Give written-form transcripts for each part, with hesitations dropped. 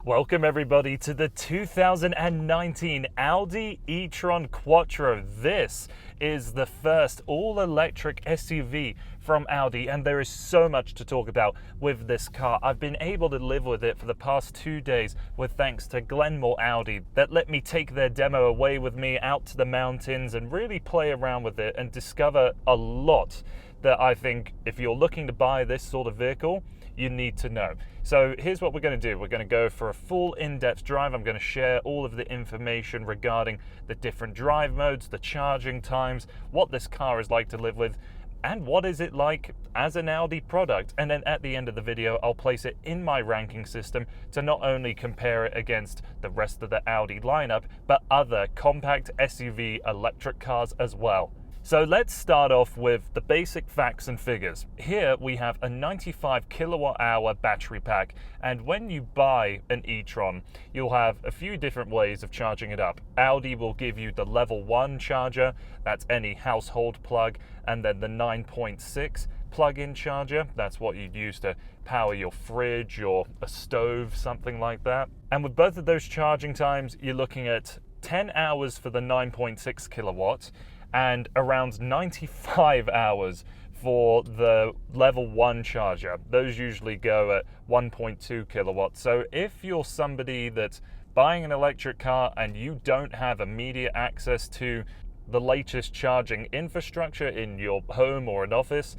Welcome everybody to the 2019 Audi e-tron Quattro. This is the first all-electric SUV from Audi, and there is so much to talk about with this car. I've been able to live with it for the past 2 days with thanks to Glenmore Audi that let me take their demo away with me out to the mountains and really play around with it and discover a lot that I think if you're looking to buy this sort of vehicle, you need to know. So here's what we're going to do. We're going to go for a full in-depth drive. I'm going to share all of the information regarding the different drive modes, the charging times, what this car is like to live with, and what is it like as an Audi product. And then at the end of the video, I'll place it in my ranking system to not only compare it against the rest of the Audi lineup, but other compact SUV electric cars as well. So let's start off with the basic facts and figures. Here we have a 95 kilowatt hour battery pack, and when you buy an e-tron, you'll have a few different ways of charging it up. Audi will give you the level 1 charger, that's any household plug, and then the 9.6 plug-in charger, that's what you'd use to power your fridge or a stove, something like that. And with both of those charging times, you're looking at 10 hours for the 9.6 kilowatts, and around 95 hours for the level 1 charger. Those usually go at 1.2 kilowatts. So if you're somebody that's buying an electric car and you don't have immediate access to the latest charging infrastructure in your home or an office,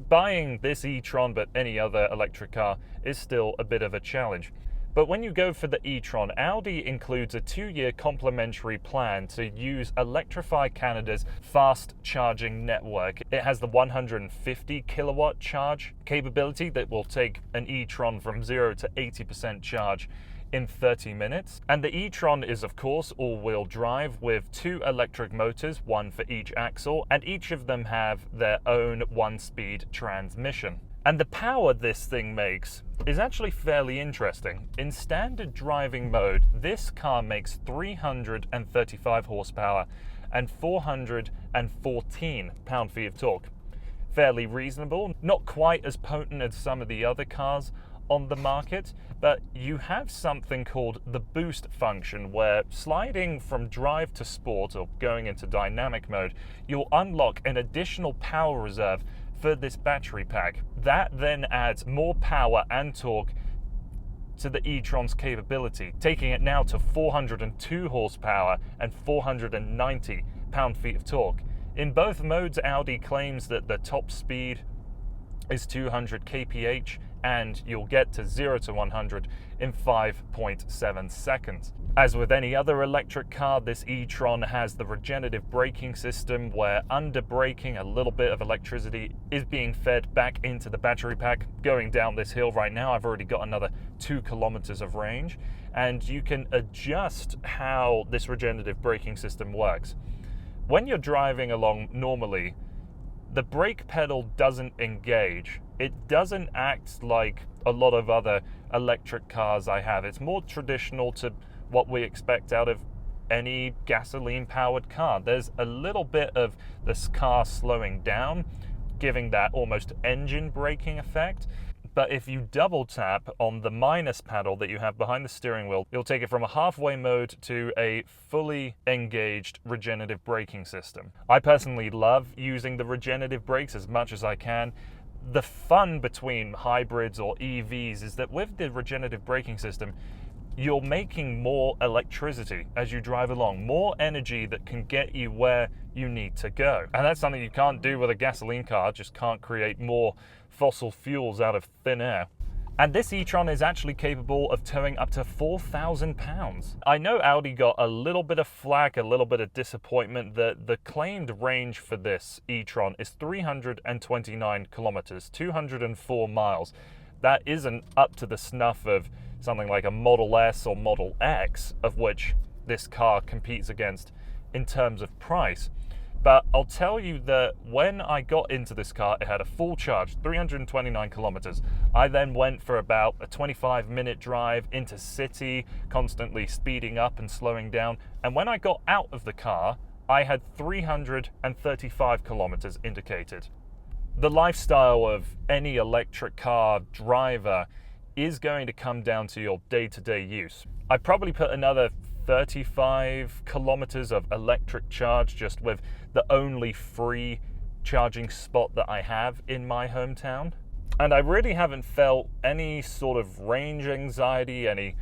buying this e-tron, but any other electric car, is still a bit of a challenge. But when you go for the e-tron, Audi includes a 2-year complimentary plan to use Electrify Canada's fast charging network. It has the 150 kilowatt charge capability that will take an e-tron from 0 to 80% charge in 30 minutes. And the e-tron is of course all-wheel drive with 2 electric motors, one for each axle, and each of them have their own 1-speed transmission. And the power this thing makes is actually fairly interesting. In standard driving mode, this car makes 335 horsepower and 414 pound-feet of torque. Fairly reasonable, not quite as potent as some of the other cars on the market, but you have something called the boost function, where sliding from drive to sport or going into dynamic mode, you'll unlock an additional power reserve for this battery pack. That then adds more power and torque to the e-tron's capability, taking it now to 402 horsepower and 490 pound-feet of torque. In both modes, Audi claims that the top speed is 200 kph, and you'll get to 0 to 100 in 5.7 seconds. As with any other electric car, this e-tron has the regenerative braking system, where under braking, a little bit of electricity is being fed back into the battery pack. Going down this hill right now, I've already got another 2 kilometers of range, and you can adjust how this regenerative braking system works. When you're driving along normally, the brake pedal doesn't engage. It doesn't act like a lot of other electric cars I have. It's more traditional to what we expect out of any gasoline-powered car. There's a little bit of this car slowing down, giving that almost engine braking effect. But if you double tap on the minus paddle that you have behind the steering wheel, you'll take it from a halfway mode to a fully engaged regenerative braking system. I personally love using the regenerative brakes as much as I can. The fun between hybrids or EVs is that with the regenerative braking system, you're making more electricity as you drive along, more energy that can get you where you need to go. And that's something you can't do with a gasoline car, just can't create more fossil fuels out of thin air. And this e-tron is actually capable of towing up to 4,000 pounds. I know Audi got a little bit of flack, a little bit of disappointment that the claimed range for this e-tron is 329 kilometers, 204 miles. That isn't up to the snuff of something like a Model S or Model X, of which this car competes against in terms of price. But I'll tell you that when I got into this car, it had a full charge, 329 kilometers. I then went for about a 25-minute drive into city, constantly speeding up and slowing down. And when I got out of the car, I had 335 kilometers indicated. The lifestyle of any electric car driver is going to come down to your day-to-day use. I'd probably put another 35 kilometers of electric charge just with the only free charging spot that I have in my hometown. And I really haven't felt any sort of range anxiety, any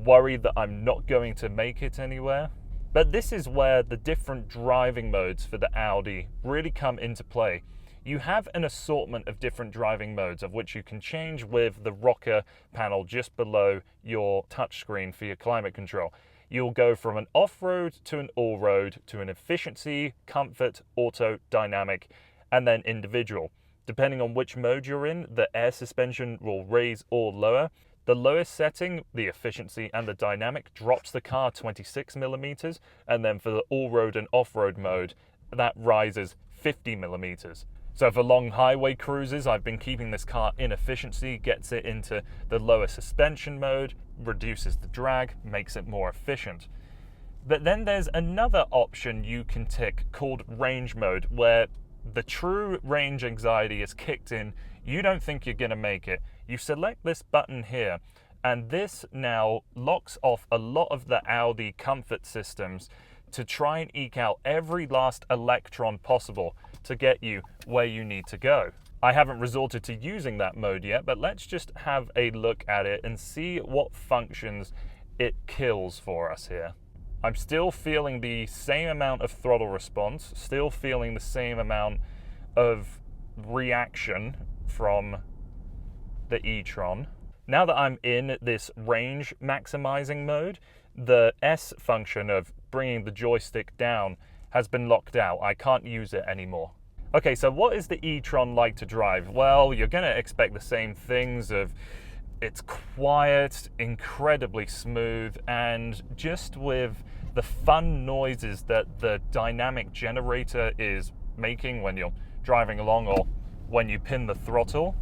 worry that I'm not going to make it anywhere. But this is where the different driving modes for the Audi really come into play. You have an assortment of different driving modes of which you can change with the rocker panel just below your touchscreen for your climate control. You'll go from an off-road to an all-road to an efficiency, comfort, auto, dynamic, and then individual. Depending on which mode you're in, the air suspension will raise or lower. The lowest setting, the efficiency and the dynamic, drops the car 26 millimeters, and then for the all-road and off-road mode, that rises 50 millimeters. So for long highway cruises, I've been keeping this car in efficiency, gets it into the lower suspension mode, reduces the drag, makes it more efficient. But then there's another option you can tick called range mode, where the true range anxiety is kicked in. You don't think you're going to make it. You select this button here, and this now locks off a lot of the Audi comfort systems to try and eke out every last electron possible to get you where you need to go. I haven't resorted to using that mode yet, but let's just have a look at it and see what functions it kills for us here. I'm still feeling the same amount of throttle response, still feeling the same amount of reaction from the e-tron. Now that I'm in this range maximizing mode, the S function of bringing the joystick down has been locked out. I can't use it anymore. Okay, so what is the e-tron like to drive? Well, you're going to expect the same things of it's quiet, incredibly smooth, and just with the fun noises that the dynamic generator is making when you're driving along or when you pin the throttle,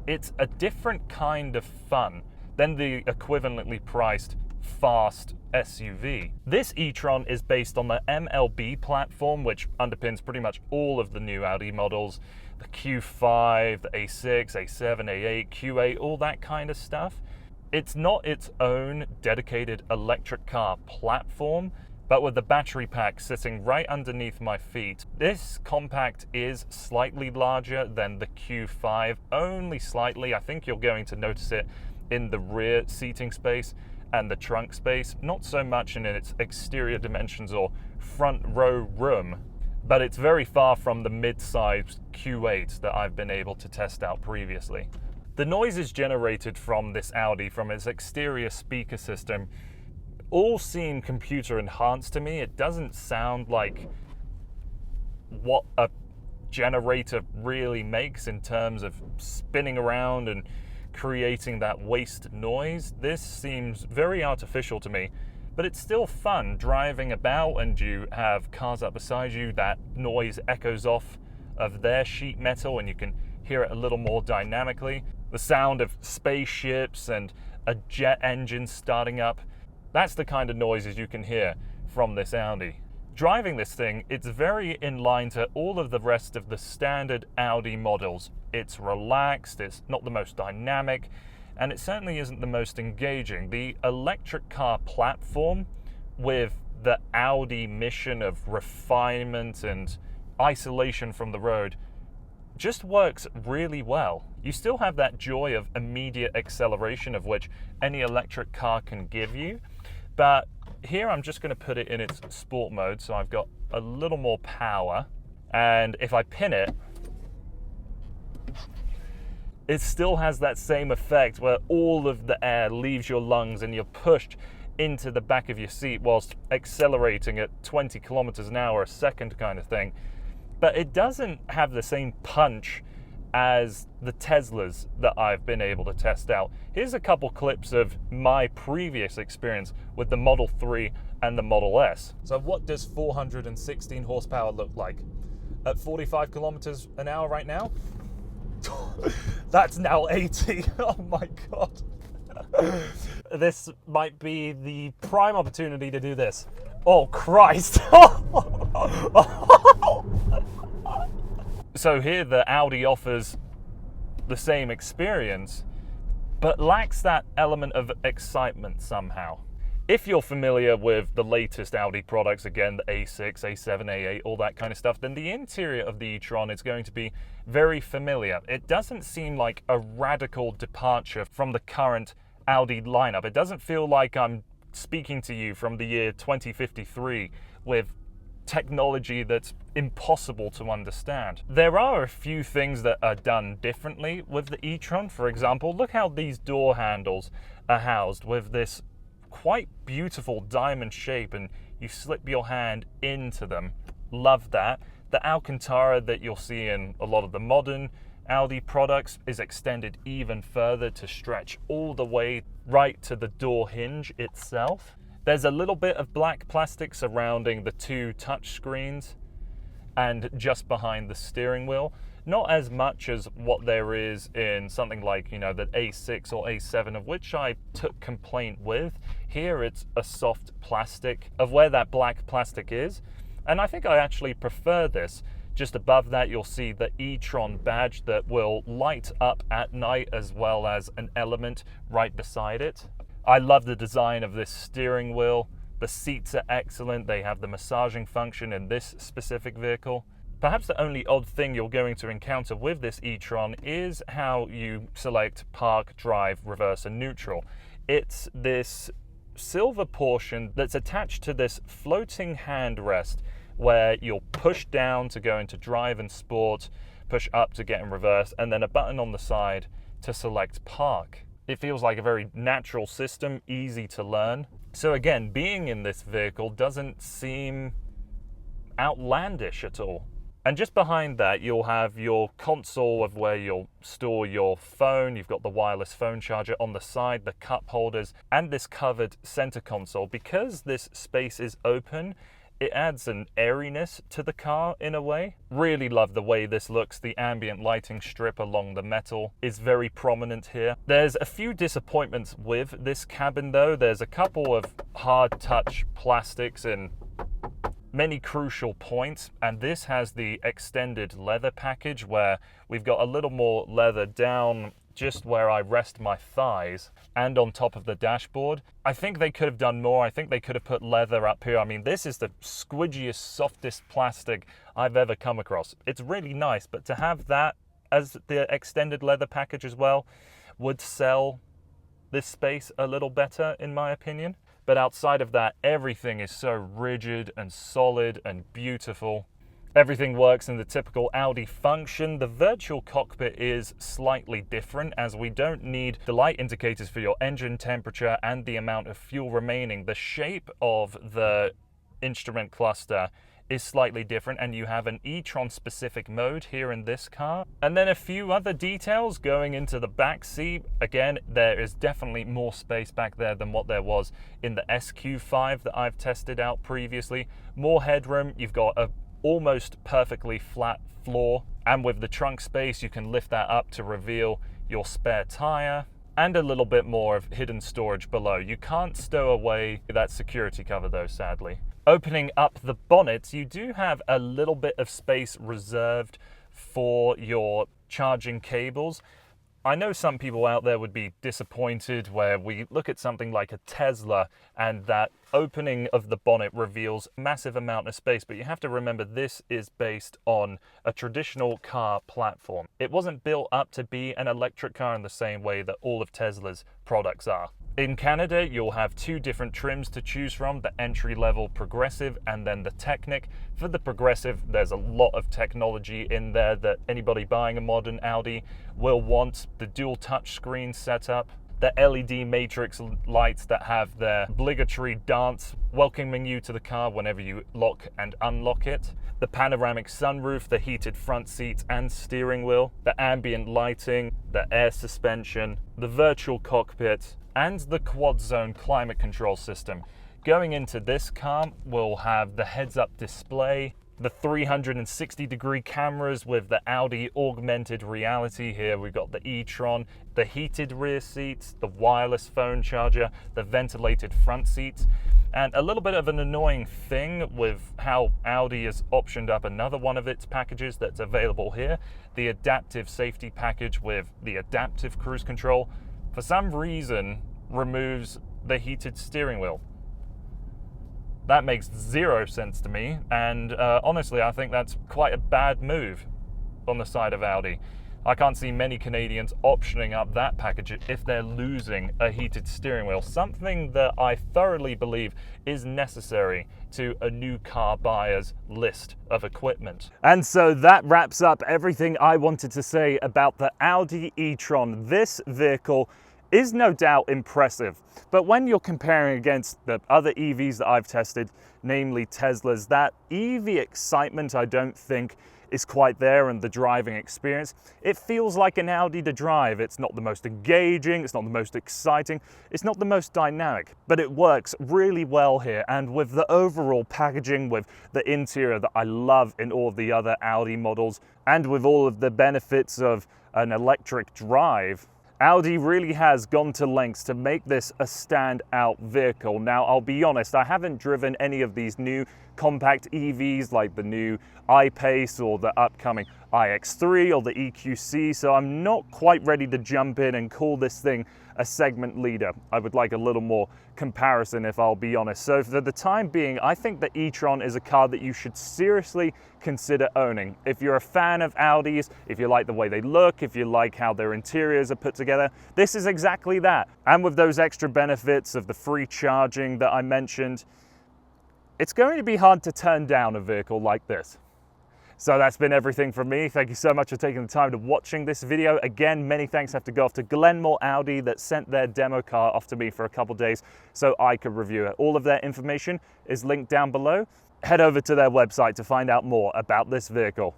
it's a different kind of fun than the equivalently priced fast SUV. This e-tron is based on the MLB platform, which underpins pretty much all of the new Audi models, the Q5, the A6, A7, A8, Q8, all that kind of stuff. It's not its own dedicated electric car platform, but with the battery pack sitting right underneath my feet, this compact is slightly larger than the Q5, only slightly. I think you're going to notice it in the rear seating space and the trunk space, not so much in its exterior dimensions or front row room, but it's very far from the mid-size Q8 that I've been able to test out previously. The noises generated from this Audi, from its exterior speaker system, all seem computer enhanced to me. It doesn't sound like what a generator really makes in terms of spinning around and creating that waste noise. This seems very artificial to me, but it's still fun driving about, and you have cars up beside you. That noise echoes off of their sheet metal and you can hear it a little more dynamically. The sound of spaceships and a jet engine starting up, that's the kind of noises you can hear from this Audi. Driving this thing, it's very in line to all of the rest of the standard Audi models. It's relaxed, it's not the most dynamic, and it certainly isn't the most engaging. The electric car platform, with the Audi mission of refinement and isolation from the road, just works really well. You still have that joy of immediate acceleration of which any electric car can give you, but here I'm just going to put it in its sport mode, so I've got a little more power, and if I pin it, it still has that same effect where all of the air leaves your lungs and you're pushed into the back of your seat whilst accelerating at 20 kilometers an hour a second kind of thing. But it doesn't have the same punch as the Teslas that I've been able to test out. Here's a couple clips of my previous experience with the Model 3 and the Model S. So what does 416 horsepower look like? At 45 kilometers an hour right now? That's now 80. Oh my God. This might be the prime opportunity to do this. Oh Christ. So here the Audi offers the same experience, but lacks that element of excitement somehow. If you're familiar with the latest Audi products, again, the A6, A7, A8, all that kind of stuff, then the interior of the e-tron is going to be very familiar. It doesn't seem like a radical departure from the current Audi lineup. It doesn't feel like I'm speaking to you from the year 2053 with technology that's impossible to understand. There are a few things that are done differently with the e-tron. For example, look how these door handles are housed with this quite beautiful diamond shape, and you slip your hand into them. Love that. The Alcantara that you'll see in a lot of the modern Audi products is extended even further to stretch all the way right to the door hinge itself. There's a little bit of black plastic surrounding the two touch screens and just behind the steering wheel. Not as much as what there is in something like, the A6 or A7, of which I took complaint with. Here it's a soft plastic of where that black plastic is, and I think I actually prefer this. Just above that you'll see the e-tron badge that will light up at night, as well as an element right beside it. I love the design of this steering wheel. The seats are excellent. They have the massaging function in this specific vehicle. Perhaps the only odd thing you're going to encounter with this e-tron is how you select park, drive, reverse, and neutral. It's this silver portion that's attached to this floating handrest where you'll push down to go into drive and sport, push up to get in reverse, and then a button on the side to select park. It feels like a very natural system, easy to learn. So again, being in this vehicle doesn't seem outlandish at all. And just behind that, you'll have your console of where you'll store your phone. You've got the wireless phone charger on the side, the cup holders, and this covered center console. Because this space is open, it adds an airiness to the car in a way. Really love the way this looks. The ambient lighting strip along the metal is very prominent here. There's a few disappointments with this cabin though. There's a couple of hard touch plastics in many crucial points, and this has the extended leather package where we've got a little more leather down just where I rest my thighs and on top of the dashboard. I think they could have done more. I think they could have put leather up here. I mean, this is the squidgiest, softest plastic I've ever come across. It's really nice, but to have that as the extended leather package as well would sell this space a little better, in my opinion. But outside of that, everything is so rigid and solid and beautiful. Everything works in the typical Audi function. The virtual cockpit is slightly different, as we don't need the light indicators for your engine temperature and the amount of fuel remaining. The shape of the instrument cluster is slightly different, and you have an e-tron specific mode here in this car. And then a few other details going into the back seat. Again, there is definitely more space back there than what there was in the SQ5 that I've tested out previously. More headroom. You've got a almost perfectly flat floor, and with the trunk space you can lift that up to reveal your spare tire, and a little bit more of hidden storage below. You can't stow away that security cover though, sadly. Opening up the bonnet, you do have a little bit of space reserved for your charging cables. I know some people out there would be disappointed where we look at something like a Tesla and that opening of the bonnet reveals a massive amount of space, but you have to remember this is based on a traditional car platform. It wasn't built up to be an electric car in the same way that all of Tesla's products are. In Canada, you'll have two different trims to choose from, the entry-level Progressive and then the Technic. For the Progressive, there's a lot of technology in there that anybody buying a modern Audi will want. The dual touchscreen setup, the LED matrix lights that have their obligatory dance welcoming you to the car whenever you lock and unlock it, the panoramic sunroof, the heated front seats and steering wheel, the ambient lighting, the air suspension, the virtual cockpit, and the quad zone climate control system. Going into this car, we'll have the heads-up display, the 360-degree cameras with the Audi augmented reality. Here we've got the e-tron, the heated rear seats, the wireless phone charger, the ventilated front seats. And a little bit of an annoying thing with how Audi has optioned up another one of its packages that's available here, the adaptive safety package with the adaptive cruise control. for some reason, removes the heated steering wheel. That makes zero sense to me, and honestly, I think that's quite a bad move on the side of Audi. I can't see many Canadians optioning up that package if they're losing a heated steering wheel, something that I thoroughly believe is necessary to a new car buyer's list of equipment. And so that wraps up everything I wanted to say about the Audi e-tron. This vehicle is no doubt impressive, but when you're comparing against the other EVs that I've tested, namely Tesla's, that EV excitement I don't think is quite there, and the driving experience, it feels like an Audi to drive. It's not the most engaging, it's not the most exciting, it's not the most dynamic, but it works really well here. And with the overall packaging, with the interior that I love in all of the other Audi models, and with all of the benefits of an electric drive, Audi really has gone to lengths to make this a standout vehicle. Now, I'll be honest, I haven't driven any of these new compact EVs like the new I-Pace or the upcoming iX3 or the EQC, so I'm not quite ready to jump in and call this thing a segment leader. I would like a little more comparison, if I'll be honest. So for the time being, I think the e-tron is a car that you should seriously consider owning. If you're a fan of Audis, if you like the way they look, if you like how their interiors are put together, this is exactly that. And with those extra benefits of the free charging that I mentioned, it's going to be hard to turn down a vehicle like this. So that's been everything from me. Thank you so much for taking the time to watching this video. Again, many thanks have to go off to Glenmore Audi that sent their demo car off to me for a couple days so I could review it. All of their information is linked down below. Head over to their website to find out more about this vehicle.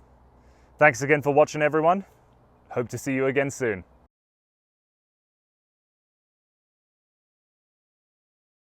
Thanks again for watching, everyone. Hope to see you again soon.